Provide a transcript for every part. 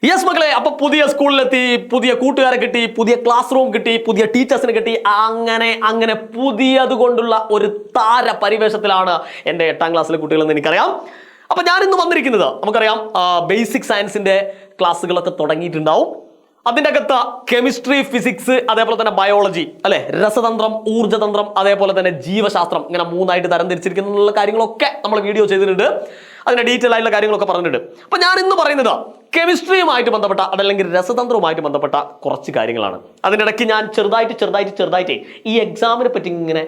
Yes മക്കളെ, അപ്പൊ പുതിയ സ്കൂളിലെത്തി, പുതിയ കൂട്ടുകാരെ കിട്ടി, പുതിയ ക്ലാസ് റൂം കിട്ടി, പുതിയ ടീച്ചേഴ്സിനെ കിട്ടി, അങ്ങനെ പുതിയത് കൊണ്ടുള്ള ഒരു താര പരിവേഷത്തിലാണ് എൻ്റെ 8ാം ക്ലാസ്സിലെ കുട്ടികളെന്ന് എനിക്കറിയാം. അപ്പൊ ഞാൻ ഇന്ന് വന്നിരിക്കുന്നത് നമുക്കറിയാം ബേസിക് സയൻസിന്റെ ക്ലാസ്സുകളൊക്കെ തുടങ്ങിയിട്ടുണ്ടാവും. അതിൻ്റെ അകത്ത് കെമിസ്ട്രി, ഫിസിക്സ്, അതേപോലെ തന്നെ ബയോളജി അല്ലെ, രസതന്ത്രം, ഊർജ്ജതന്ത്രം, അതേപോലെ തന്നെ ജീവശാസ്ത്രം, ഇങ്ങനെ 3ആയിട്ട് തരംതിരിച്ചിരിക്കുന്ന കാര്യങ്ങളൊക്കെ നമ്മൾ വീഡിയോ ചെയ്തിട്ടുണ്ട്. അതിന്റെ ഡീറ്റെയിൽ ആയിട്ടുള്ള കാര്യങ്ങളൊക്കെ പറഞ്ഞിട്ടുണ്ട്. അപ്പൊ ഞാൻ ഇന്ന് പറയുന്നത് കെമിസ്ട്രിയുമായിട്ട് ബന്ധപ്പെട്ട അതല്ലെങ്കിൽ രസതന്ത്രവുമായിട്ട് ബന്ധപ്പെട്ട കുറച്ച് കാര്യങ്ങളാണ്. അതിനിടയ്ക്ക് ഞാൻ ചെറുതായിട്ട് ഈ എക്സാമിനെ പറ്റി ഇങ്ങനെ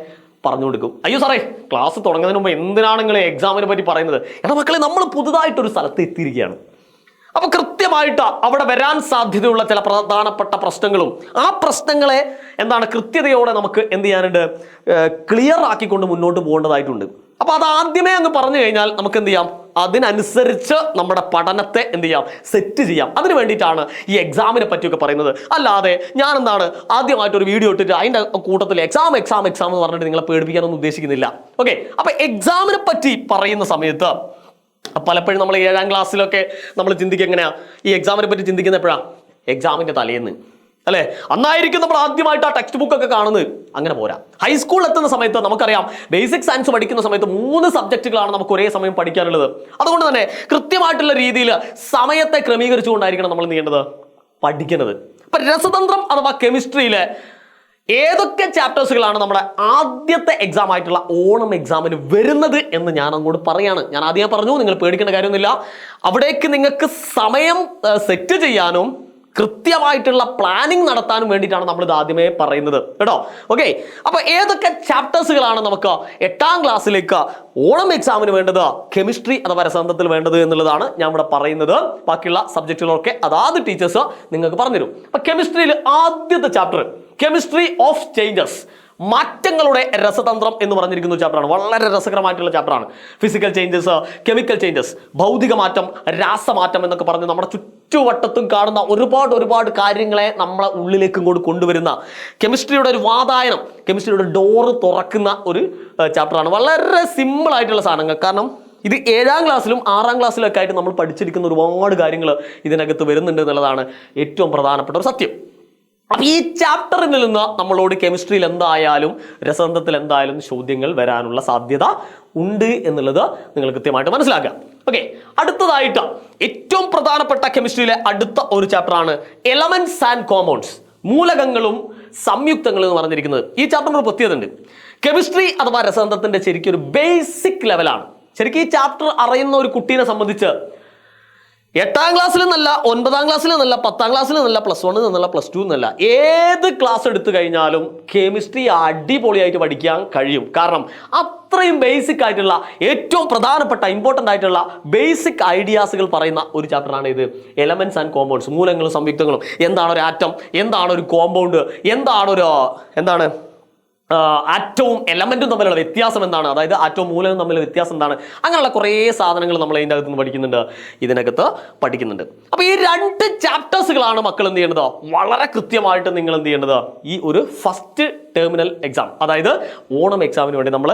പറഞ്ഞു കൊടുക്കും. അയ്യോ സാറേ, ക്ലാസ് തുടങ്ങുന്നതിന് മുമ്പ് എന്തിനാണ് നിങ്ങൾ എക്സാമിനെ പറ്റി പറയുന്നത്? എടാ മക്കളെ, നമ്മൾ പുതുതായിട്ടൊരു സ്ഥലത്ത് എത്തിയിരിക്കുകയാണ്. അപ്പൊ കൃത്യമായിട്ട് അവിടെ വരാൻ സാധ്യതയുള്ള ചില പ്രധാനപ്പെട്ട പ്രശ്നങ്ങളും ആ പ്രശ്നങ്ങളെ കൃത്യതയോടെ നമുക്ക് എന്ത് ചെയ്യാനുണ്ട്, ക്ലിയർ ആക്കിക്കൊണ്ട് മുന്നോട്ട് പോകേണ്ടതായിട്ടുണ്ട്. അപ്പൊ അത് ആദ്യമേ അങ്ങ് പറഞ്ഞു കഴിഞ്ഞാൽ നമുക്ക് എന്ത് ചെയ്യാം, അതിനനുസരിച്ച് നമ്മുടെ പഠനത്തെ എന്ത് ചെയ്യാം, സെറ്റ് ചെയ്യാം. അതിന് വേണ്ടിയിട്ടാണ് ഈ എക്സാമിനെ പറ്റിയൊക്കെ പറയുന്നത്. അല്ലാതെ ഞാൻ ആദ്യമായിട്ടൊരു വീഡിയോ ഇട്ടിട്ട് അതിന്റെ കൂട്ടത്തിൽ എക്സാം എന്ന് പറഞ്ഞിട്ട് നിങ്ങളെ പേടിപ്പിക്കാനൊന്നും ഉദ്ദേശിക്കുന്നില്ല. ഓക്കെ, അപ്പൊ എക്സാമിനെ പറ്റി പറയുന്ന സമയത്ത് പലപ്പോഴും നമ്മൾ 7ാം ക്ലാസ്സിലൊക്കെ നമ്മൾ ചിന്തിക്കുക എങ്ങനെയാ, ഈ എക്സാമിനെ പറ്റി ചിന്തിക്കുന്ന എപ്പോഴാ, എക്സാമിന്റെ തലേന്ന് അല്ലെ, അന്നായിരിക്കും നമ്മൾ ആദ്യമായിട്ട് ആ ടെക്സ്റ്റ് ബുക്ക് ഒക്കെ കാണുന്നത്. അങ്ങനെ പോരാ. ഹൈസ്കൂളിൽ എത്തുന്ന സമയത്ത് നമുക്കറിയാം ബേസിക് സയൻസ് പഠിക്കുന്ന സമയത്ത് 3 സബ്ജക്റ്റുകളാണ് നമുക്ക് ഒരേ സമയം പഠിക്കാനുള്ളത്. അതുകൊണ്ട് തന്നെ കൃത്യമായിട്ടുള്ള രീതിയിൽ സമയത്തെ ക്രമീകരിച്ചുകൊണ്ടായിരിക്കണം നമ്മൾ ചെയ്യേണ്ടത്, പഠിക്കുന്നത്. അപ്പൊ രസതന്ത്രം അഥവാ കെമിസ്ട്രിയിലെ ഏതൊക്കെ ചാപ്റ്റേഴ്സുകളാണ് നമ്മുടെ ആദ്യത്തെ എക്സാം ആയിട്ടുള്ള ഓണം എക്സാമിന് വരുന്നത് എന്ന് ഞാൻ അങ്ങോട്ട് പറയാണ്. ഞാൻ ആദ്യം പറഞ്ഞു, നിങ്ങൾ പേടിക്കേണ്ട കാര്യമൊന്നുമില്ല. അവിടേക്ക് നിങ്ങൾക്ക് സമയം സെറ്റ് ചെയ്യാനും കൃത്യമായിട്ടുള്ള പ്ലാനിങ് നടത്താനും വേണ്ടിയിട്ടാണ് നമ്മൾ ഇത് ആദ്യമേ പറയുന്നത് കേട്ടോ. ഓക്കെ, അപ്പൊ ഏതൊക്കെ ചാപ്റ്റേഴ്സുകളാണ് നമുക്ക് 8ാം ക്ലാസ്സിലേക്ക് ഓണം എക്സാമിന് വേണ്ടത്, കെമിസ്ട്രി അഥവാ രസതന്ത്രത്തിൽ വേണ്ടത് എന്നുള്ളതാണ് ഞാൻ ഇവിടെ പറയുന്നത്. ബാക്കിയുള്ള സബ്ജക്റ്റുകളൊക്കെ അതാത് ടീച്ചേഴ്സ് നിങ്ങൾക്ക് പറഞ്ഞുതരും. അപ്പൊ കെമിസ്ട്രിയിൽ ആദ്യത്തെ ചാപ്റ്റർ കെമിസ്ട്രി ഓഫ് ചേഞ്ചസ്, മാറ്റങ്ങളുടെ രസതന്ത്രം എന്ന് പറഞ്ഞിരിക്കുന്ന ചാപ്റ്ററാണ്. വളരെ രസകരമായിട്ടുള്ള ചാപ്റ്ററാണ്. ഫിസിക്കൽ ചേഞ്ചസ്, കെമിക്കൽ ചേഞ്ചസ്, ഭൗതിക മാറ്റം, രാസമാറ്റം എന്നൊക്കെ പറഞ്ഞ് നമ്മുടെ ചുറ്റുവട്ടത്തും കാണുന്ന ഒരുപാട് കാര്യങ്ങളെ നമ്മളെ ഉള്ളിലേക്ക് ഇങ്ങോട്ട് കൊണ്ടുവരുന്ന കെമിസ്ട്രിയുടെ ഒരു വാതായനം, കെമിസ്ട്രിയുടെ ഡോറ് തുറക്കുന്ന ഒരു ചാപ്റ്ററാണ്. വളരെ സിമ്പിൾ ആയിട്ടുള്ള സാധനങ്ങൾ. കാരണം ഇത് 7ാം ക്ലാസ്സിലും 6ാം ക്ലാസ്സിലും ഒക്കെ ആയിട്ട് നമ്മൾ പഠിച്ചിരിക്കുന്ന ഒരുപാട് കാര്യങ്ങൾ ഇതിനകത്ത് വരുന്നുണ്ട് എന്നുള്ളതാണ് ഏറ്റവും പ്രധാനപ്പെട്ട ഒരു സത്യം. അപ്പൊ ഈ ചാപ്റ്ററിൽ നിന്ന് നമ്മളോട് കെമിസ്ട്രിയിൽ എന്തായാലും രസതന്ത്രത്തിൽ എന്തായാലും ചോദ്യങ്ങൾ വരാനുള്ള സാധ്യത ഉണ്ട് എന്നുള്ളത് നിങ്ങൾ കൃത്യമായിട്ട് മനസ്സിലാക്കുക. ഓക്കെ, അടുത്തതായിട്ട് ഏറ്റവും പ്രധാനപ്പെട്ട കെമിസ്ട്രിയിലെ അടുത്ത ഒരു ചാപ്റ്ററാണ് എലമെന്റ്സ് ആൻഡ് കോമ്പൗണ്ട്സ്, മൂലകങ്ങളും സംയുക്തങ്ങളും എന്ന് പറഞ്ഞിരിക്കുന്നത്. ഈ ചാപ്റ്ററിന് പ്രത്യേകതയുണ്ട്. കെമിസ്ട്രി അഥവാ രസതന്ത്രത്തിന്റെ ശരിക്കും ഒരു ബേസിക് ലെവലാണ്. ശരിക്കും ഈ ചാപ്റ്റർ അറിയുന്ന ഒരു കുട്ടീനെ സംബന്ധിച്ച് 8ാം ക്ലാസ്സിൽ നിന്നല്ല, 9ാം ക്ലാസ്സിൽ നിന്നല്ല, 10ാം ക്ലാസ്സിൽ നിന്നല്ല, +1 നിന്നല്ല, +2 നിന്നല്ല, ഏത് ക്ലാസ് എടുത്തു കഴിഞ്ഞാലും കെമിസ്ട്രി അടിപൊളിയായിട്ട് പഠിക്കാൻ കഴിയും. കാരണം അത്രയും ബേസിക് ആയിട്ടുള്ള ഏറ്റവും പ്രധാനപ്പെട്ട ഇമ്പോർട്ടൻ്റ് ആയിട്ടുള്ള ബേസിക് ഐഡിയാസുകൾ പറയുന്ന ഒരു ചാപ്റ്ററാണ് ഇത്, എലമെന്റ്സ് ആൻഡ് കോമ്പൗണ്ട്സ്, മൂലകങ്ങളും സംയുക്തങ്ങളും. എന്താണ് ഒരു ആറ്റം, എന്താണ് ഒരു കോമ്പൗണ്ട്, എന്താണ് ആറ്റവും എലമെന്റും തമ്മിലുള്ള വ്യത്യാസം എന്താണ്, അതായത് ആറ്റവും മൂലകവും തമ്മിലുള്ള വ്യത്യാസം എന്താണ്, അങ്ങനെയുള്ള കുറേ സാധനങ്ങൾ നമ്മൾ ഇതിൻ്റെ അകത്ത് നിന്ന് പഠിക്കുന്നുണ്ട്, ഇതിനകത്ത് പഠിക്കുന്നുണ്ട്. അപ്പോൾ ഈ 2 ചാപ്റ്റേഴ്സുകളാണ് മക്കൾ എന്ത് ചെയ്യേണ്ടത്, വളരെ കൃത്യമായിട്ട് നിങ്ങൾ എന്ത് ചെയ്യേണ്ടത്, ഈ ഒരു ഫസ്റ്റ് ടെർമിനൽ എക്സാം അതായത് ഓണം എക്സാമിന് വേണ്ടി നമ്മൾ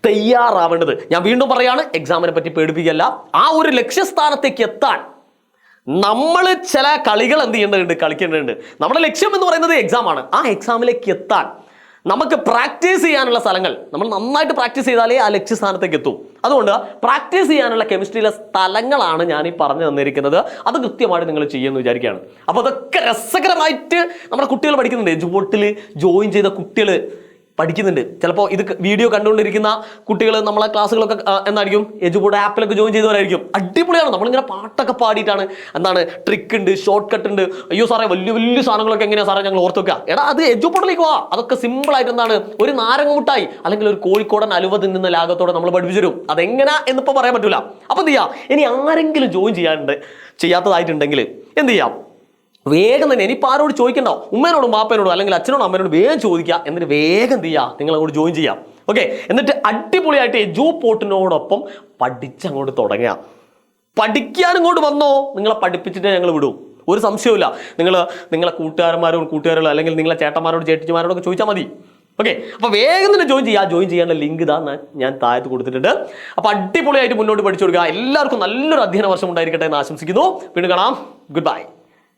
തയ്യാറാവേണ്ടത്. ഞാൻ വീണ്ടും പറയാണ്, എക്സാമിനെ പറ്റി പേടിപ്പിക്കല്ല. ആ ഒരു ലക്ഷ്യസ്ഥാനത്തേക്ക് എത്താൻ നമ്മൾ ചില കളികൾ എന്ത് ചെയ്യേണ്ടതുണ്ട്, കളിക്കേണ്ടതുണ്ട്. നമ്മുടെ ലക്ഷ്യം എന്ന് പറയുന്നത് എക്സാം ആണ്. ആ എക്സാമിലേക്ക് എത്താൻ നമുക്ക് പ്രാക്ടീസ് ചെയ്യാനുള്ള സ്ഥലങ്ങൾ നമ്മൾ നന്നായിട്ട് പ്രാക്ടീസ് ചെയ്താലേ ആ ലക്ഷ്യസ്ഥാനത്തേക്ക് എത്തും. അതുകൊണ്ട് പ്രാക്ടീസ് ചെയ്യാനുള്ള കെമിസ്ട്രിയിലെ സ്ഥലങ്ങളാണ് ഞാൻ ഈ പറഞ്ഞു തന്നിരിക്കുന്നത്. അത് കൃത്യമായിട്ട് നിങ്ങൾ ചെയ്യുമെന്ന് വിചാരിക്കുകയാണ്. അപ്പോൾ അതൊക്കെ രസകരമായിട്ട് നമ്മുടെ കുട്ടികൾ പഠിക്കുന്നുണ്ട്. എജുപോർട്ടിൽ ജോയിൻ ചെയ്ത കുട്ടികൾ പഠിക്കുന്നുണ്ട്. ചിലപ്പോൾ ഇത് വീഡിയോ കണ്ടുകൊണ്ടിരിക്കുന്ന കുട്ടികൾ നമ്മളെ ക്ലാസ്സുകളൊക്കെ എന്തായിരിക്കും, എജുബോർഡ് ആപ്പിലൊക്കെ ജോയിൻ ചെയ്തവരായിരിക്കും. അടിപൊളിയാണ്. നമ്മളിങ്ങനെ പാട്ടൊക്കെ പാടിയിട്ടാണ്, ട്രിക്ക് ഉണ്ട്, ഷോർട്ട് കട്ട് ഉണ്ട്. അയ്യോ സാറേ, വലിയ സാധനങ്ങളൊക്കെ എങ്ങനെയാണ് സാറേ ഞങ്ങൾ ഓർത്ത് വെക്കുക? എടാ, അത് എജുബോർഡിലേക്ക് വാ. അതൊക്കെ സിമ്പിൾ ആയിട്ട് ഒരു നാരങ്ങ മുട്ടായി അല്ലെങ്കിൽ ഒരു കോഴിക്കോടൻ അലുവ തിന്നുന്ന ലാഘത്തോടെ നമ്മൾ പഠിപ്പിച്ചു തരും. അതെങ്ങനെയാ എന്നിപ്പോൾ പറയാൻ പറ്റൂല. അപ്പം എന്ത് ചെയ്യാം, ഇനി ആരെങ്കിലും ജോയിൻ ചെയ്യാത്തതായിട്ടുണ്ടെങ്കിൽ എന്ത് ചെയ്യാം, വേഗം തന്നെ, ഇനിയിപ്പോൾ ആരോട് ചോദിക്കണ്ടോ, ഉമ്മേനോടും ബാപ്പേനോടും അല്ലെങ്കിൽ അച്ഛനോടും അമ്മേനോടും വേഗം ചോദിക്കുക. എന്നിട്ട് വേഗം എന്ത് ചെയ്യുക, നിങ്ങൾ അങ്ങോട്ട് ജോയിൻ ചെയ്യാം. ഓക്കെ, എന്നിട്ട് അടിപൊളിയായിട്ട് എജുപോർട്ടിനോടൊപ്പം പഠിച്ചങ്ങോട്ട് തുടങ്ങുക. പഠിക്കാൻ ഇങ്ങോട്ട് വന്നോ, നിങ്ങളെ പഠിപ്പിച്ചിട്ട് ഞങ്ങൾ വിടും, ഒരു സംശയവുമില്ല. നിങ്ങളെ കൂട്ടുകാരന്മാരോട് അല്ലെങ്കിൽ നിങ്ങളെ ചേട്ടന്മാരോട് ചേട്ടിമാരോടൊക്കെ ചോദിച്ചാൽ മതി. ഓക്കെ, അപ്പോൾ വേഗം തന്നെ ജോയിൻ ചെയ്യാനുള്ള ലിങ്ക് ഇതാ ഞാൻ താഴത്ത് കൊടുത്തിട്ടുണ്ട്. അപ്പോൾ അടിപൊളിയായിട്ട് മുന്നോട്ട് പഠിച്ചു കൊടുക്കുക. എല്ലാവർക്കും നല്ലൊരു അധ്യയന വർഷം ഉണ്ടായിരിക്കട്ടെ എന്ന് ആശംസിക്കുന്നു. വീണ്ടും കാണാം. Good bye.